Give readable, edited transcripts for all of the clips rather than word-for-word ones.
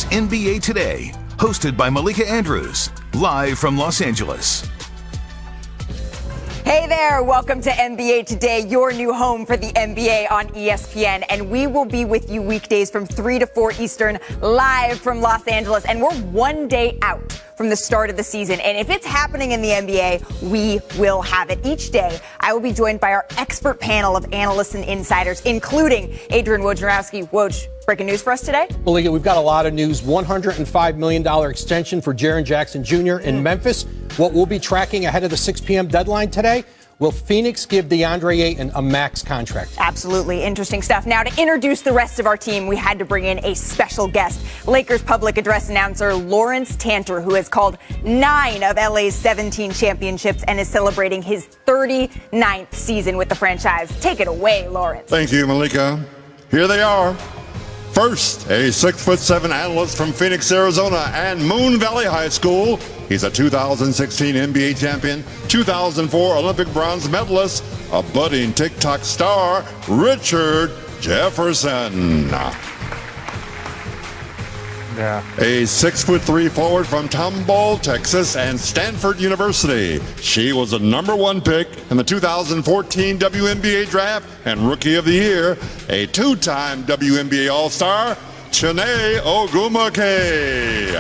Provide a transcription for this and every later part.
NBA Today, hosted by Malika Andrews, live from Los Angeles. Hey there, welcome to NBA Today, your new home for the NBA on ESPN. And we will be with you weekdays from 3 to 4 Eastern, live from Los Angeles. And we're one day out from the start of the season. And if it's happening in the NBA, we will have it. Each day, I will be joined by our expert panel of analysts and insiders, including Adrian Wojnarowski. Woj, breaking news for us today? Well, we've got a lot of news. $105 million extension for Jaren Jackson Jr. in Memphis. What we'll be tracking ahead of the 6 p.m. deadline today. Will Phoenix give DeAndre Ayton a max contract? Absolutely. Interesting stuff. Now, to introduce the rest of our team, we had to bring in a special guest, Lakers public address announcer Lawrence Tanter, who has called 9 of LA's 17 championships and is celebrating his 39th season with the franchise. Take it away, Lawrence. Thank you, Malika. Here they are. First, a 6'7" analyst from Phoenix, Arizona and Moon Valley High School. He's a 2016 NBA champion, 2004 Olympic bronze medalist, a budding TikTok star, Richard Jefferson. Yeah. A 6'3" forward from Tomball, Texas and Stanford University. She was the #1 pick in the 2014 WNBA draft and Rookie of the Year. A 2-time WNBA All-Star, Chiney Ogwumike.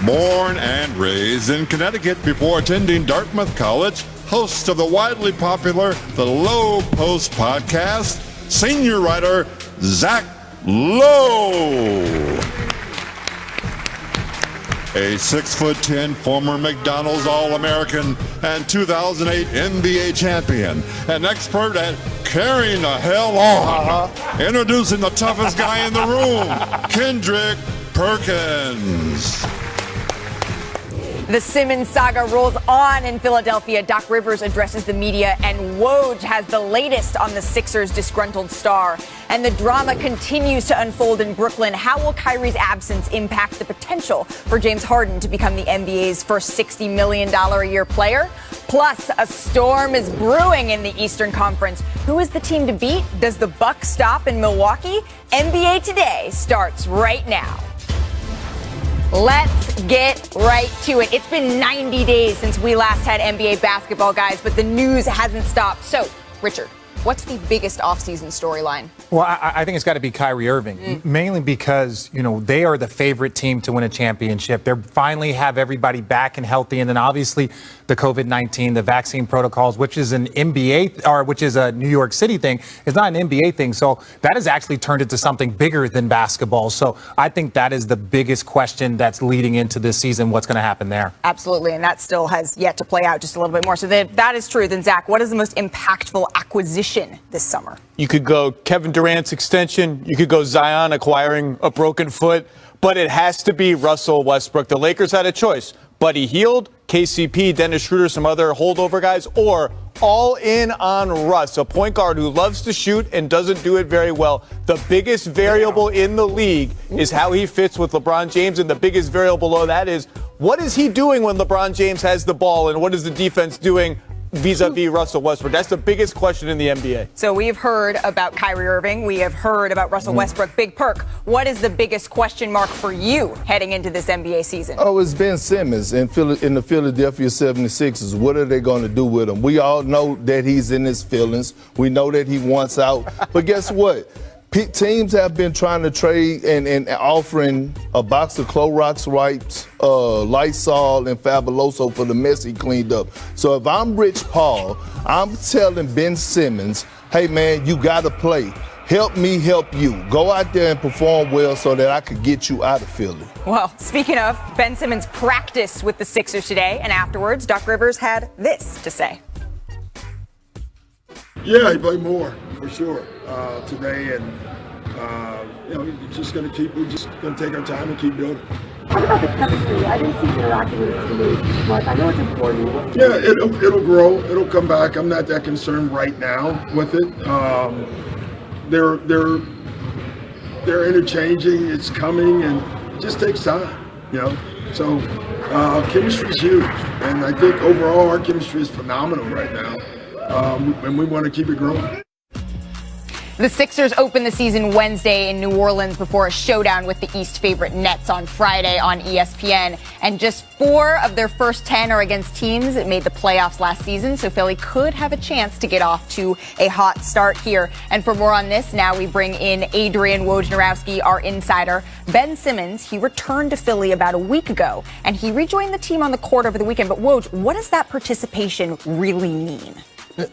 Born and raised in Connecticut before attending Dartmouth College, host of the widely popular The Low Post podcast, senior writer Zach Lowe. A 6'10" former McDonald's All-American and 2008 NBA champion. An expert at carrying the hell on. Introducing the toughest guy in the room, Kendrick Perkins. The Simmons saga rolls on in Philadelphia. Doc Rivers addresses the media, and Woj has the latest on the Sixers' disgruntled star. And the drama continues to unfold in Brooklyn. How will Kyrie's absence impact the potential for James Harden to become the NBA's first $60 million a year player? Plus, a storm is brewing in the Eastern Conference. Who is the team to beat? Does the buck stop in Milwaukee? NBA Today starts right now. Let's get right to it. It's been 90 days since we last had NBA basketball, guys, but the news hasn't stopped. So, Richard, what's the biggest offseason storyline? Well, I think it's got to be Kyrie Erving, mainly because, they are the favorite team to win a championship. They finally have everybody back and healthy. And then obviously the COVID-19, the vaccine protocols, which is an NBA or which is a New York City thing. It's not an NBA thing. So that has actually turned into something bigger than basketball. So I think that is the biggest question that's leading into this season. What's going to happen there? Absolutely. And that still has yet to play out just a little bit more. So that is true. Then, Zach, what is the most impactful acquisition this summer? You could go Kevin Durant's extension. You could go Zion acquiring a broken foot. But it has to be Russell Westbrook. The Lakers had a choice. Buddy Hield, KCP, Dennis Schroeder, some other holdover guys, or all in on Russ, a point guard who loves to shoot and doesn't do it very well. The biggest variable in the league is how he fits with LeBron James, and the biggest variable of that is what is he doing when LeBron James has the ball, and what is the defense doing vis-a-vis Russell Westbrook? That's the biggest question in the NBA. So we've heard about Kyrie Erving. We have heard about Russell Westbrook. Big Perk, what is the biggest question mark for you heading into this NBA season? Oh, it's Ben Simmons in the Philadelphia 76ers. What are they going to do with him? We all know that he's in his feelings. We know that he wants out. But guess what? Teams have been trying to trade and offering a box of Clorox wipes, Lysol, and Fabuloso for the mess he cleaned up. So if I'm Rich Paul, I'm telling Ben Simmons, hey, man, you got to play. Help me help you. Go out there and perform well so that I could get you out of Philly. Well, speaking of, Ben Simmons practiced with the Sixers today, and afterwards, Doc Rivers had this to say. Yeah, he played more for sure today, and we're just going to take our time and keep building. What about the chemistry? I didn't see you interacting with the teammates much. I know it's important. Yeah, it'll grow. It'll come back. I'm not that concerned right now with it. They're interchanging. It's coming, and it just takes time. So chemistry is huge, and I think overall our chemistry is phenomenal right now. And we want to keep it growing. The Sixers open the season Wednesday in New Orleans before a showdown with the East favorite Nets on Friday on ESPN. And just 4 of their first 10 are against teams that made the playoffs last season. So Philly could have a chance to get off to a hot start here. And for more on this, now we bring in Adrian Wojnarowski, our insider. Ben Simmons, he returned to Philly about a week ago, and he rejoined the team on the court over the weekend. But Woj, what does that participation really mean?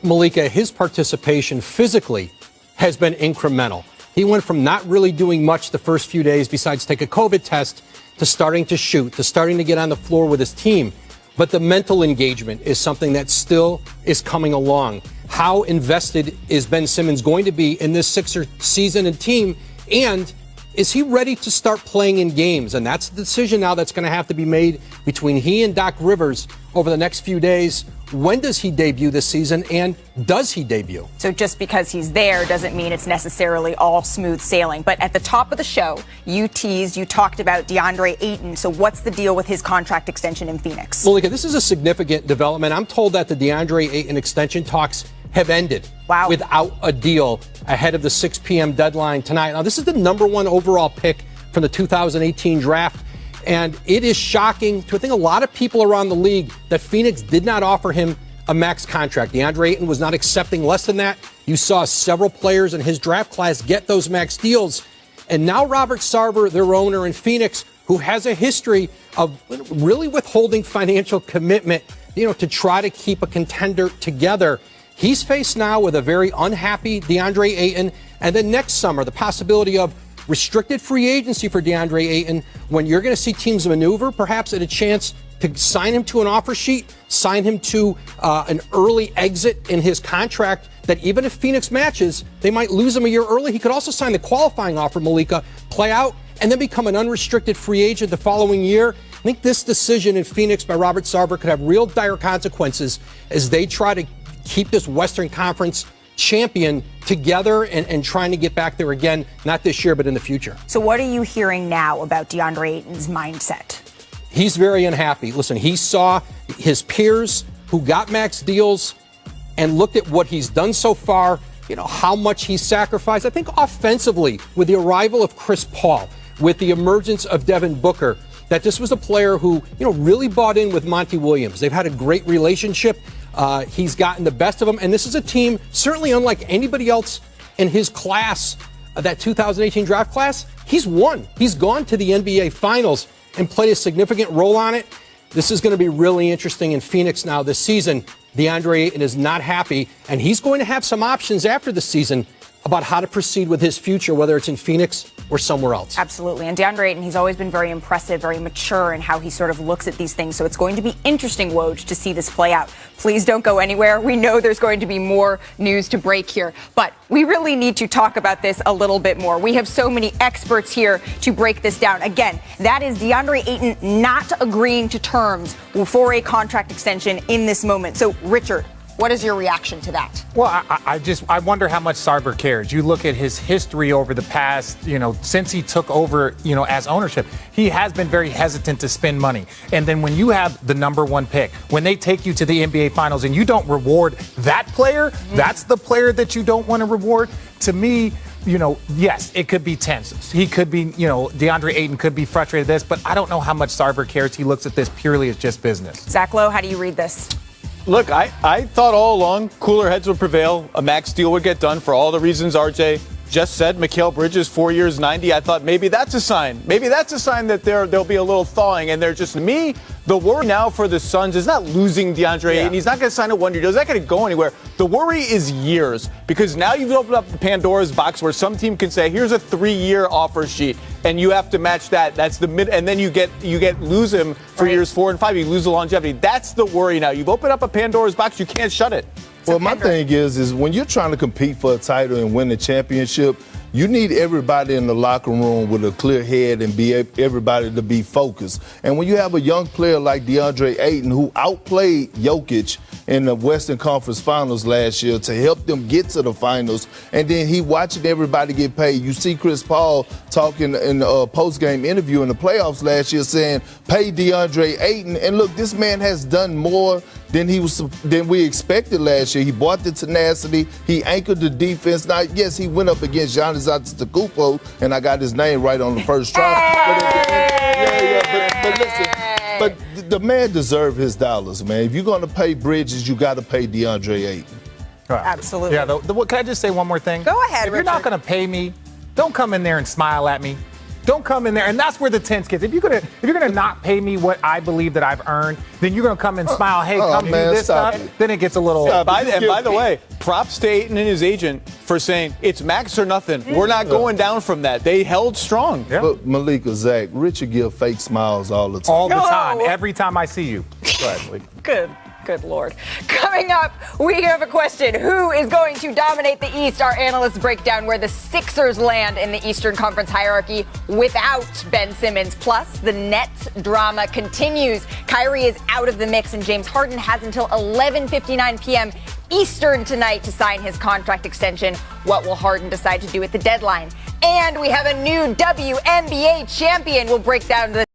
Malika, his participation physically has been incremental. He went from not really doing much the first few days besides take a COVID test to starting to shoot, to starting to get on the floor with his team. But the mental engagement is something that still is coming along. How invested is Ben Simmons going to be in this Sixer season and team? And is he ready to start playing in games? And that's the decision now that's going to have to be made between he and Doc Rivers over the next few days. When does he debut this season, and does he debut? So just because he's there doesn't mean it's necessarily all smooth sailing. But at the top of the show, you talked about DeAndre Ayton. So what's the deal with his contract extension in Phoenix? Malika, this is a significant development. I'm told that the DeAndre Ayton extension talks have ended without a deal ahead of the 6 p.m. deadline tonight. Now, this is the number 1 overall pick from the 2018 draft. And it is shocking to, I think, a lot of people around the league that Phoenix did not offer him a max contract. DeAndre Ayton was not accepting less than that. You saw several players in his draft class get those max deals. And now Robert Sarver, their owner in Phoenix, who has a history of really withholding financial commitment, to try to keep a contender together. He's faced now with a very unhappy DeAndre Ayton. And then next summer, the possibility of restricted free agency for DeAndre Ayton, when you're going to see teams maneuver, perhaps at a chance to sign him to an offer sheet, sign him to an early exit in his contract, that even if Phoenix matches, they might lose him a year early. He could also sign the qualifying offer, Malika, play out, and then become an unrestricted free agent the following year. I think this decision in Phoenix by Robert Sarver could have real dire consequences as they try to keep this Western Conference champion together and trying to get back there again, not this year, but in the future. So what are you hearing now about DeAndre Ayton's mindset? He's very unhappy. Listen, he saw his peers who got max deals and looked at what he's done so far, how much he's sacrificed. I think offensively, with the arrival of Chris Paul, with the emergence of Devin Booker, that this was a player who, really bought in with Monty Williams. They've had a great relationship. He's gotten the best of them. And this is a team certainly unlike anybody else in his class, that 2018 draft class. He's won. He's gone to the NBA Finals and played a significant role on it. This is going to be really interesting in Phoenix now this season. DeAndre Ayton is not happy, and he's going to have some options after the season about how to proceed with his future, whether it's in Phoenix or somewhere else. Absolutely. And DeAndre Ayton, he's always been very impressive, very mature in how he sort of looks at these things. So it's going to be interesting, Woj, to see this play out. Please don't go anywhere. We know there's going to be more news to break here, but we really need to talk about this a little bit more. We have so many experts here to break this down. Again, that is DeAndre Ayton not agreeing to terms for a contract extension in this moment. So, Richard, what is your reaction to that? Well, I wonder how much Sarver cares. You look at his history over the past, since he took over, as ownership, he has been very hesitant to spend money. And then when you have the number 1 pick, when they take you to the NBA Finals and you don't reward that player, that's the player that you don't want to reward. To me, yes, it could be tense. He could be, DeAndre Ayton could be frustrated with this, but I don't know how much Sarver cares. He looks at this purely as just business. Zach Lowe, how do you read this? Look, I thought all along cooler heads would prevail. A max deal would get done for all the reasons RJ just said. Mikal Bridges, 4 years, 90. I thought maybe that's a sign. Maybe that's a sign that there'll be a little thawing. And they're just me. The worry now for the Suns is not losing DeAndre Ayton. He's not going to sign a 1-year deal. He's not going to go anywhere. The worry is years, because now you've opened up the Pandora's box where some team can say, here's a 3-year offer sheet, and you have to match that. That's the mid, and then you lose him for years 4 and 5. You lose the longevity. That's the worry now. You've opened up a Pandora's box. You can't shut it. Well, my thing is when you're trying to compete for a title and win the championship, You need everybody in the locker room with a clear head and everybody to be focused. And when you have a young player like DeAndre Ayton who outplayed Jokic in the Western Conference Finals last year to help them get to the finals, and then he watching everybody get paid. You see Chris Paul talking in a post-game interview in the playoffs last year saying, pay DeAndre Ayton. And look, this man has done more than we expected last year. He brought the tenacity. He anchored the defense. Now, yes, he went up against Giannis Antetokounmpo, and I got his name right on the first try. But listen, but the man deserves his dollars, man. If you're going to pay Bridges, you got to pay DeAndre Ayton. Absolutely. Yeah. Can I just say one more thing? Go ahead, If you're not Richard. going to pay me, don't come in there and smile at me. Don't come in there, and that's where the tense gets. If you're gonna not pay me what I believe that I've earned, then you're gonna come and smile. Hey, come do this stuff. Then it gets a little. And by the way, props to Ayton and his agent for saying it's max or nothing. We're not going down from that. They held strong. Yeah. But Malika, Zach, Richard give fake smiles all the time. All the time, every time I see you. Exactly. Good Lord. Coming up, we have a question. Who is going to dominate the East? Our analysts break down where the Sixers land in the Eastern Conference hierarchy without Ben Simmons. Plus, the Nets drama continues. Kyrie is out of the mix, and James Harden has until 11:59 p.m. Eastern tonight to sign his contract extension. What will Harden decide to do at the deadline? And we have a new WNBA champion. We'll break down the